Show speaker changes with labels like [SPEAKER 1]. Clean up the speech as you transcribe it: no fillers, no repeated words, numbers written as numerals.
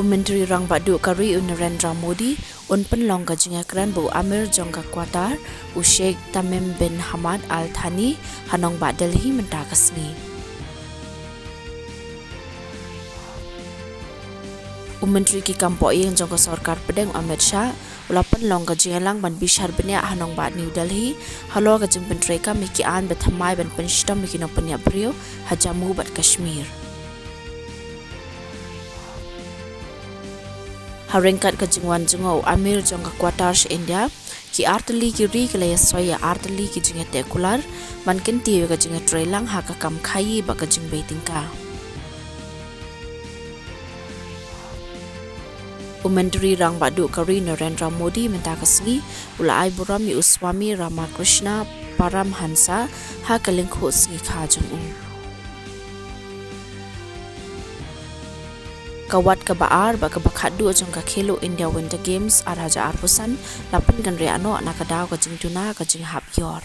[SPEAKER 1] Menteri Rang Badu Kari Narendra Modi un penlong ka jingakran bu Amir jongka Qatar u Sheikh Tamim bin Hamad Al Thani hanong ba Delhi Mynta kasni. Menteri ki kampok yang jongka sarkar pedeng Ahmed Shah ulapan long ka jingalang ban bishar benya hanong ba New Delhi halo ka jing penteri ka miki an bethamai ban penshtam miki no penya brio hajamu bat Kashmir. Haringkat ke jingwan jengau Amir jongka Qatar se India ki arteli ki ri kelaya soya arteli ki jingat ekular mankin tiyo ka jingat trailang haka kam khayi ba ka jing beitingka. Menteri Rang Badu Kari Narendra Modi Mynta kasni pula ai buram mi uswami Ramakrishna Paramhansa ha kalingkho singi kha jung Kawat ka baar ba ka bakhadu jong ka khelo India Winter Games araja arpusan lapan kan reano nakadaw ka jing tuna ka jing hap yor.